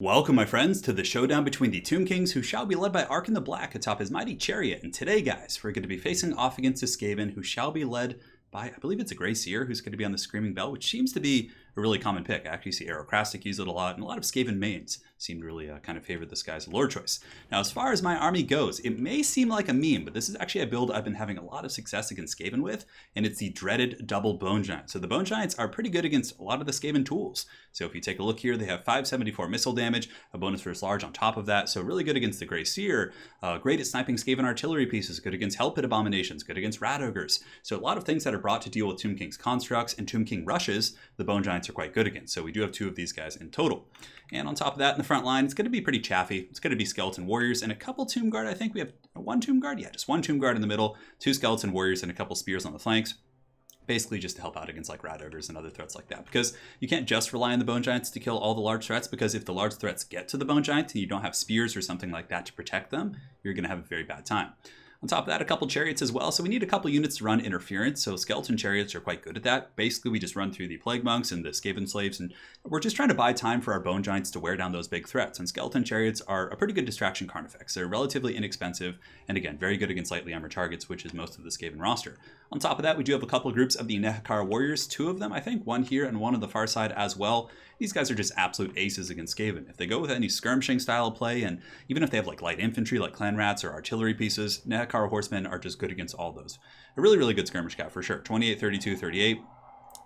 Welcome, my friends, to the showdown between the Tomb Kings, who shall be led by Ark in the Black atop his mighty chariot. And today, guys, we're going to be facing off against a Skaven, who shall be led by, I believe it's a Grey Seer, who's going to be on the Screaming Bell, which seems to be a really common pick. I actually see Aerocrastic use it a lot, and a lot of Skaven mains seem to really kind of favor this guy's lore choice. Now, as far as my army goes, it may seem like a meme, but this is actually a build I've been having a lot of success against Skaven with, and it's the dreaded double Bone Giant. So the Bone Giants are pretty good against a lot of the Skaven tools. So if you take a look here, they have 574 missile damage, a bonus versus large on top of that, so really good against the Grey Seer, great at sniping Skaven artillery pieces, good against Hell Pit Abominations, good against Rat Ogres. So a lot of things that are brought to deal with Tomb King's constructs and Tomb King rushes, the Bone Giants are quite good against. So we do have two of these guys in total. And on top of that, in the front line, it's going to be pretty chaffy. It's going to be Skeleton Warriors and a couple Tomb Guard. I think we have one Tomb Guard. Yeah, just one Tomb Guard in the middle, two Skeleton Warriors, and a couple Spears on the flanks. Basically just to help out against like Rat Ogres and other threats like that. Because you can't just rely on the Bone Giants to kill all the large threats, because if the large threats get to the Bone Giant and you don't have Spears or something like that to protect them, you're going to have a very bad time. On top of that, a couple Chariots as well. So we need a couple units to run interference. So Skeleton Chariots are quite good at that. Basically, we just run through the Plague Monks and the Skaven Slaves, and we're just trying to buy time for our Bone Giants to wear down those big threats. And Skeleton Chariots are a pretty good distraction Carnifex. They're relatively inexpensive, and again, very good against lightly armored targets, which is most of the Skaven roster. On top of that, we do have a couple groups of the Nehekar Warriors, two of them, I think, one here and one on the far side as well. These guys are just absolute aces against Skaven. If they go with any skirmishing style of play, and even if they have like light infantry like Clan Rats or artillery pieces, Nehekar Horsemen are just good against all those. A really, really good skirmish cat for sure. 28, 32, 38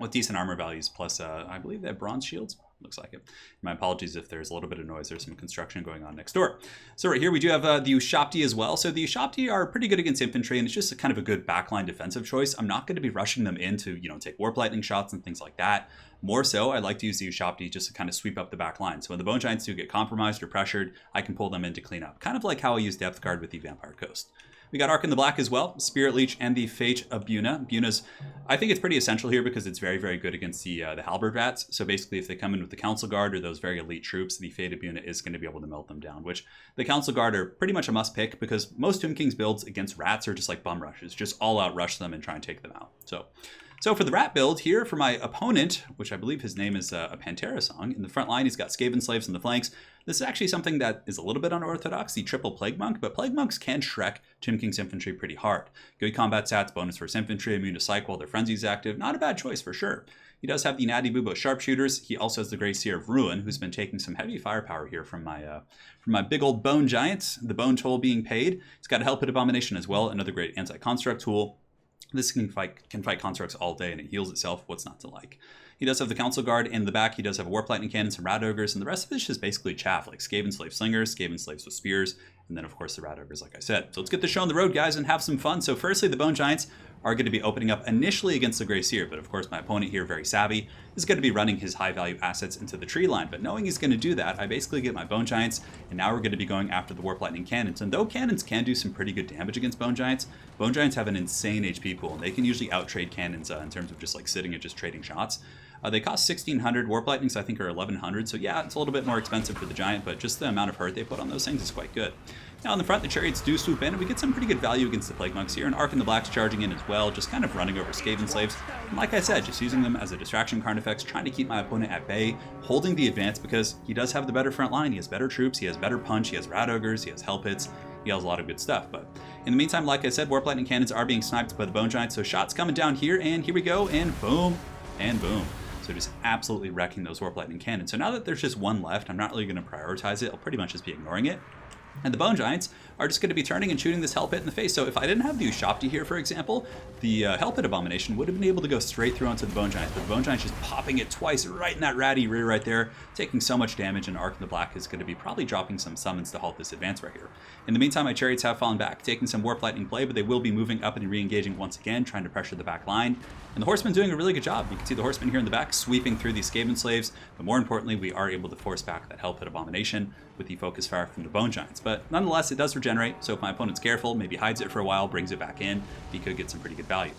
with decent armor values, plus I believe they have bronze shields. Looks like it. My apologies if there's a little bit of noise. There's some construction going on next door. So right here we do have the Ushabti as well. So the Ushabti are pretty good against infantry, and it's just kind of a good backline defensive choice. I'm not going to be rushing them in to, take Warp Lightning shots and things like that. More so, I like to use the Ushabti just to kind of sweep up the back line. So when the Bone Giants do get compromised or pressured, I can pull them in to clean up. Kind of like how I use Depth Guard with the Vampire Coast. We got Ark in the Black as well, Spirit Leech, and the Fate of Buna. Buna's, I think it's pretty essential here because it's very, very good against the Halberd Rats. So basically, if they come in with the Council Guard or those very elite troops, the Fate of Buna is going to be able to melt them down, which the Council Guard are pretty much a must pick because most Tomb King's builds against rats are just like bum rushes, just all out rush them and try and take them out. So for the rat build here, for my opponent, which I believe his name is a Pantera song, in the front line he's got Skaven Slaves in the flanks. This is actually something that is a little bit unorthodox, the triple Plague Monk, but Plague Monks can Shrek Tomb King's infantry pretty hard. Good combat stats, bonus versus infantry, immune to psych while their frenzy's active. Not a bad choice for sure. He does have the Natty Bubo Sharpshooters. He also has the Grey Seer of Ruin, who's been taking some heavy firepower here from my big old Bone Giants, the Bone Toll being paid. He's got a Hell Pit Abomination as well, another great anti-construct tool. This can fight constructs all day, and it heals itself. What's not to like? He does have the Council Guard in the back. He does have a Warp Lightning Cannon, some Rat Ogres, and the rest of it is just basically chaff, like Skaven Slave Slingers, Skaven Slaves with Spears, and then, of course, the Rat Ogres, like I said. So let's get the show on the road, guys, and have some fun. So firstly, the Bone Giants are going to be opening up initially against the Grey Seer, but of course my opponent here, very savvy, is going to be running his high-value assets into the tree line. But knowing he's going to do that, I basically get my Bone Giants, and now we're going to be going after the Warp Lightning Cannons. And though cannons can do some pretty good damage against Bone Giants have an insane HP pool, and they can usually out-trade cannons in terms of just like sitting and just trading shots. They cost 1,600. Warp Lightnings, I think, are 1,100. So yeah, it's a little bit more expensive for the Giant, but just the amount of hurt they put on those things is quite good. Now in the front, the Chariots do swoop in, and we get some pretty good value against the Plague Monks here. And Ark in the Black's charging in as well, just kind of running over Skaven Slaves. And like I said, just using them as a distraction Carnifex, trying to keep my opponent at bay, holding the advance because he does have the better front line. He has better troops, he has better punch, he has Rat Ogres, he has Hell Pits. He has a lot of good stuff, but in the meantime, like I said, Warp Lightning Cannons are being sniped by the Bone Giants, so shots coming down here, and here we go, and boom, and boom. So just absolutely wrecking those Warp Lightning Cannons. So now that there's just one left, I'm not really going to prioritize it. I'll pretty much just be ignoring it. And the Bone Giants are just going to be turning and shooting this Hell Pit in the face. So if I didn't have the Ushabti here, for example, the Hell Pit Abomination would have been able to go straight through onto the Bone Giants. But the Bone Giants just popping it twice right in that ratty rear right there, taking so much damage, and Ark in the Black is going to be probably dropping some summons to halt this advance right here. In the meantime, my Chariots have fallen back, taking some Warp Lightning play, but they will be moving up and re-engaging once again, trying to pressure the back line. And the Horsemen doing a really good job. You can see the Horsemen here in the back sweeping through these Skaven Slaves, but more importantly, we are able to force back that Hell Pit Abomination with the focus fire from the Bone Giants. But nonetheless, it does regenerate, so if my opponent's careful, maybe hides it for a while, brings it back in, he could get some pretty good value.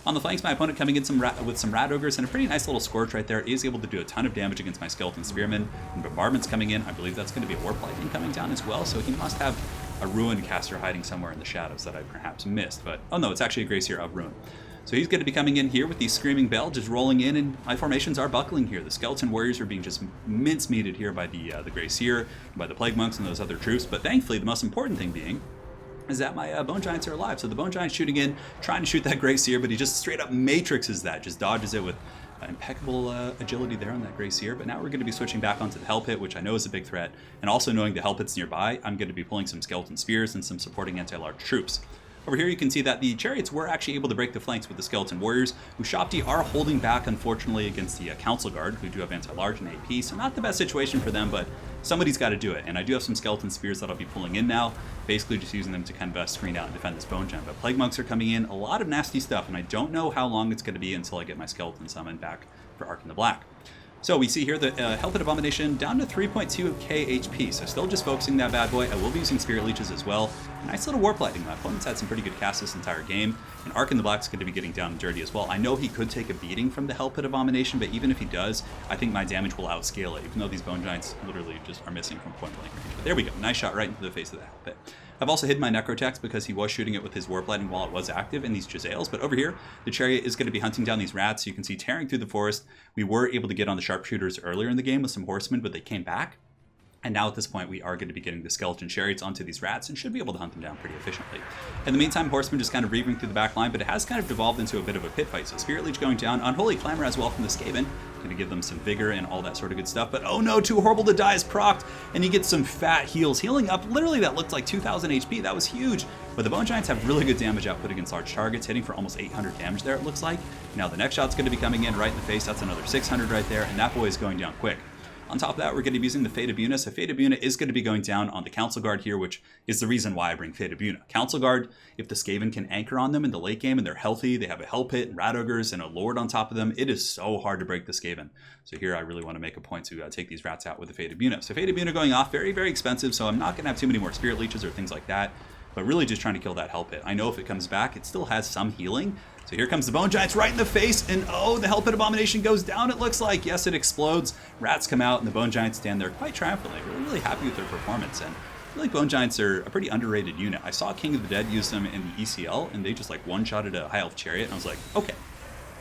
On the flanks, my opponent coming in with some Rat Ogres and a pretty nice little Scorch right there, is able to do a ton of damage against my Skeleton Spearmen. And Bombardment's coming in. I believe that's going to be a Warp Lightning coming down as well, so he must have a Ruin caster hiding somewhere in the shadows that I perhaps missed. But, oh no, it's actually a Grey Seer of Ruin. So he's going to be coming in here with the Screaming Bell, just rolling in, and my formations are buckling here. The Skeleton Warriors are being just mince-meated here by the Grey Seer, by the Plague Monks and those other troops, but thankfully the most important thing being is that my Bone Giants are alive. So the Bone Giant's shooting in, trying to shoot that Grey Seer, but he just straight up matrixes that, just dodges it with impeccable agility there on that Grey Seer. But now we're going to be switching back onto the Hell Pit, which I know is a big threat, and also knowing the Hell Pit's nearby, I'm going to be pulling some Skeleton Spears and some supporting anti-large troops. Over here you can see that the Chariots were actually able to break the flanks with the Skeleton Warriors. Ushapti are holding back, unfortunately, against the Council Guard, who do have anti-large and AP, so not the best situation for them, but somebody's got to do it. And I do have some Skeleton Spears that I'll be pulling in now, basically just using them to kind of screen out and defend this Bone Giant. But Plague Monks are coming in, a lot of nasty stuff, and I don't know how long it's going to be until I get my Skeleton Summon back for Ark in the Black. So we see here the Hell Pit Abomination down to 3.2k HP, so still just focusing that bad boy. I will be using Spirit Leeches as well. Nice little Warp Lightning. My opponent's had some pretty good casts this entire game, and Ark in the Black's going to be getting down and dirty as well. I know he could take a beating from the Hell Pit Abomination, but even if he does, I think my damage will outscale it, even though these Bone Giants literally just are missing from point blank range. But there we go, nice shot right into the face of the Hell Pit. I've also hidden my Necrotex because he was shooting it with his Warp Lightning while it was active in these Jezzails, but over here, the Chariot is going to be hunting down these rats. You can see tearing through the forest. We were able to get on the Sharpshooters earlier in the game with some Horsemen, but they came back. And now at this point, we are going to be getting the Skeleton Chariots onto these rats and should be able to hunt them down pretty efficiently. In the meantime, Horsemen just kind of reaving through the back line, but it has kind of devolved into a bit of a pit fight. So Spirit Leech going down, Unholy Clamor as well from the Skaven, going to give them some vigor and all that sort of good stuff. But oh no, Too Horrible to Die is procced, and he gets some fat heals, healing up. Literally, that looked like 2,000 HP. That was huge. But the Bone Giants have really good damage output against large targets, hitting for almost 800 damage there, it looks like. Now the next shot's going to be coming in right in the face. That's another 600 right there, and that boy is going down quick. On top of that, we're going to be using the Fate of Buna. So Fate of Buna is going to be going down on the Council Guard here, which is the reason why I bring Fate of Buna. Council Guard, if the Skaven can anchor on them in the late game and they're healthy, they have a Hell Pit and Rat Ogres and a Lord on top of them, it is so hard to break the Skaven. So here I really want to make a point to take these rats out with the Fate of Buna. So Fate of Buna going off, very, very expensive, so I'm not going to have too many more Spirit Leeches or things like that, but really just trying to kill that Hell Pit. I know if it comes back, it still has some healing. So here comes the Bone Giants right in the face, and oh, the Hell Pit Abomination goes down, it looks like. Yes, it explodes. Rats come out, and the Bone Giants stand there quite triumphantly. Really happy with their performance, and I feel like Bone Giants are a pretty underrated unit. I saw King of the Dead use them in the ECL, and they just like one-shotted a High Elf Chariot, and I was like, okay,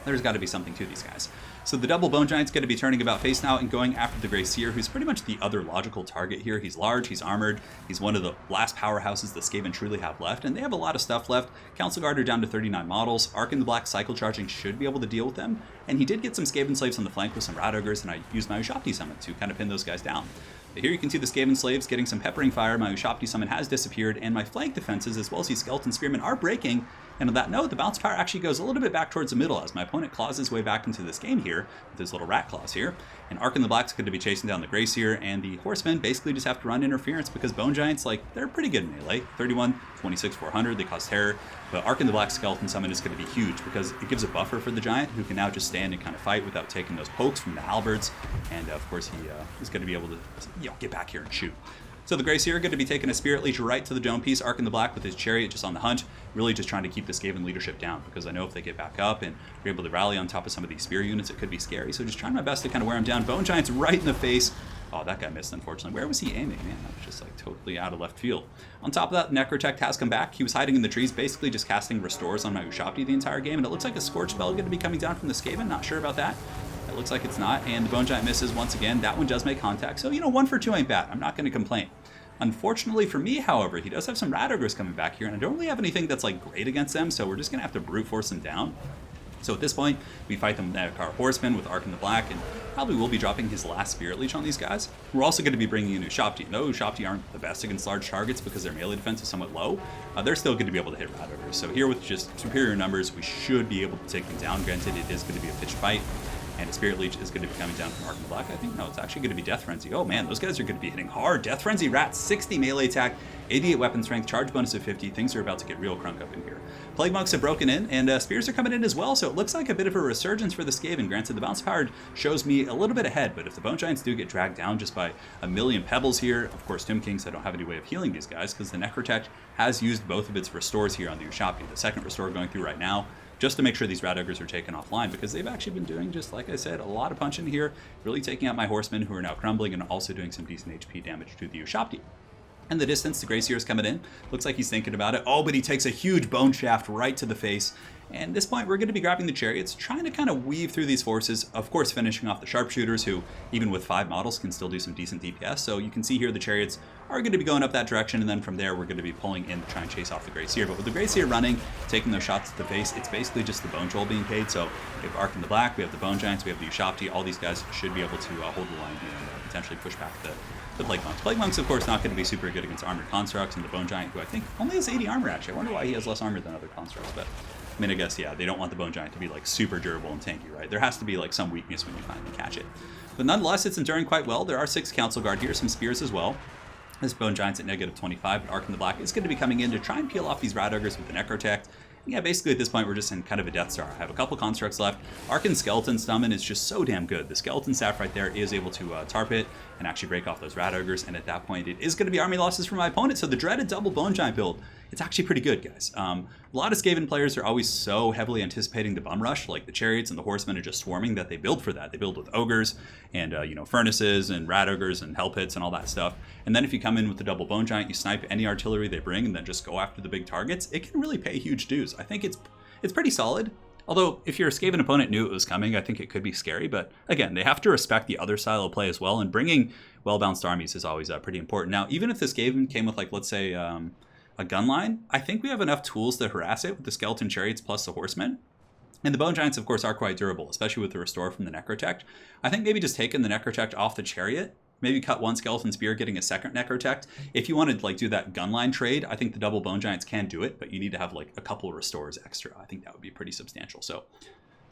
there's got to be something to these guys. So the double Bone Giant's going to be turning about face now and going after the Grey Seer, who's pretty much the other logical target here. He's large, he's armored, he's one of the last powerhouses the Skaven truly have left, and they have a lot of stuff left. Council Guard are down to 39 models. Ark in the Black cycle charging should be able to deal with them, and he did get some Skaven Slaves on the flank with some Rat Ogres, and I used my Ushapti Summon to kind of pin those guys down. But here you can see the Skaven Slaves getting some peppering fire. My Ushapti Summon has disappeared, and my flank defenses, as well as these Skeleton Spearmen, are breaking. And on that note, the bounce power actually goes a little bit back towards the middle as my opponent claws his way back into this game here with his little rat claws here. And Ark in the Black's going to be chasing down the Grey Seer, and the Horsemen basically just have to run interference because Bone Giants, like, they're pretty good in melee. 31, 26, 400, they cause terror. But Ark in the Black's Skeleton Summon is going to be huge because it gives a buffer for the Giant who can now just stand and kind of fight without taking those pokes from the halberds. And of course, he is going to be able to, get back here and shoot. So the Grey Seer going to be taking a Spirit Leech right to the dome piece, Ark in the Black with his Chariot just on the hunt, really just trying to keep the Skaven leadership down, because I know if they get back up and are able to rally on top of some of these spear units, it could be scary. So just trying my best to kind of wear them down. Bone Giant's right in the face. Oh, that guy missed, unfortunately. Where was he aiming? Man, that was just like totally out of left field. On top of that, Necrotect has come back. He was hiding in the trees, basically just casting Restores on my Ushapti the entire game, and it looks like a Scorch Spell going to be coming down from the Skaven. Not sure about that. It looks like it's not, and the Bone Giant misses once again. That one does make contact, so 1 for 2 ain't bad. I'm not going to complain. Unfortunately for me, however, he does have some Rat Ogres coming back here, and I don't really have anything that's like great against them, so we're just going to have to brute force them down. So at this point, we fight them with our Horsemen with Ark in the Black, and probably will be dropping his last Spirit Leech on these guys. We're also going to be bringing in Ushapti. No, Ushapti aren't the best against large targets because their melee defense is somewhat low. They're still going to be able to hit Rat Ogres. So here with just superior numbers, we should be able to take them down. Granted, it is going to be a pitched fight. And a Spirit Leech is going to be coming down from Ark in the Black. I think, no, it's actually going to be Death Frenzy. Oh man, those guys are going to be hitting hard. Death Frenzy Rat, 60 melee attack, 88 weapon strength, charge bonus of 50. Things are about to get real crunk up in here. Plague Monks have broken in, and Spears are coming in as well, so it looks like a bit of a resurgence for the Skaven. Granted, the bounce power shows me a little bit ahead, but if the Bone Giants do get dragged down just by a million pebbles here, of course, Tomb Kings, I don't have any way of healing these guys, because the Necrotect has used both of its Restores here on the Ushapti. The second Restore going through right now, just to make sure these Rat Ogres are taken offline, because they've actually been doing, just like I said, a lot of punching here, really taking out my Horsemen, who are now crumbling, and also doing some decent HP damage to the Ushapti. In the distance, the Grey Seer is coming in. Looks like he's thinking about it. Oh, but he takes a huge Bone Shaft right to the face. And at this point, we're going to be grabbing the chariots, trying to kind of weave through these forces, of course finishing off the sharpshooters, who, even with 5 models, can still do some decent DPS. So you can see here the chariots are going to be going up that direction, and then from there we're going to be pulling in to try and chase off the Grey Seer. But with the Grey Seer running, taking those shots to the face, it's basically just the Bone Troll being paid. So we have Ark in the Black, we have the Bone Giants, we have the Ushabti. All these guys should be able to hold the line here and potentially push back the Plague Monks. Plague Monks, of course, not going to be super good against armored constructs, and the Bone Giant, who I think only has 80 armor, actually. I wonder why he has less armor than other constructs, but I mean, I guess, yeah, they don't want the Bone Giant to be, like, super durable and tanky, right? There has to be, like, some weakness when you finally catch it. But nonetheless, it's enduring quite well. There are 6 Council Guard here, some Spears as well. This Bone Giant's at negative 25, but Ark in the Black is going to be coming in to try and peel off these Rat Ogres with the Necrotect. Yeah, basically at this point we're just in kind of a Death Star. I have a couple constructs left. Arkin Skeleton Summon is just so damn good. The Skeleton Staff right there is able to tarp it and actually break off those Rat Ogres, and at that point it is going to be army losses for my opponent, so the dreaded double Bone Giant build, it's actually pretty good, guys. A lot of Skaven players are always so heavily anticipating the Bum Rush, like the Chariots and the Horsemen are just swarming, that they build for that. They build with Ogres and, you know, Furnaces and Rat Ogres and Hell Pits and all that stuff. And then if you come in with the double Bone Giant, you snipe any artillery they bring and then just go after the big targets, it can really pay huge dues. I think it's pretty solid. Although, if your Skaven opponent knew it was coming, I think it could be scary. But again, they have to respect the other style of play as well, and bringing well-balanced armies is always pretty important. Now, even if this Skaven came with, like, let's say, a gun line, I think we have enough tools to harass it with the Skeleton Chariots plus the Horsemen. And the Bone Giants, of course, are quite durable, especially with the Restore from the Necrotect. I think maybe just taking the Necrotect off the Chariot, maybe cut one Skeleton Spear, getting a second Necrotect. If you wanted to, like, do that gunline trade, I think the double Bone Giants can do it, but you need to have, like, a couple of Restores extra. I think that would be pretty substantial. So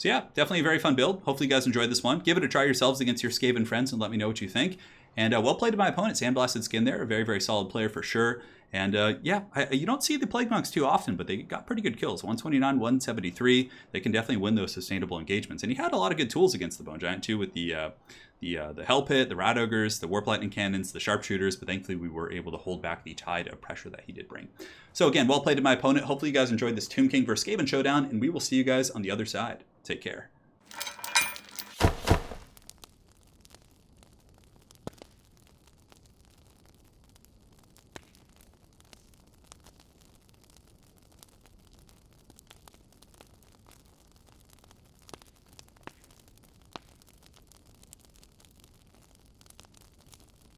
yeah, definitely a very fun build. Hopefully you guys enjoyed this one. Give it a try yourselves against your Skaven friends and let me know what you think. And well played to my opponent, Sandblasted Skin there. A very, very solid player for sure. And yeah, you don't see the Plague Monks too often, but they got pretty good kills. 129, 173. They can definitely win those sustainable engagements. And he had a lot of good tools against the Bone Giant too, with the Hell Pit, the Rat Ogres, the Warp Lightning Cannons, the Sharpshooters, but thankfully we were able to hold back the tide of pressure that he did bring. So again, well played to my opponent. Hopefully you guys enjoyed this Tomb King vs. Skaven showdown, and we will see you guys on the other side. Take care.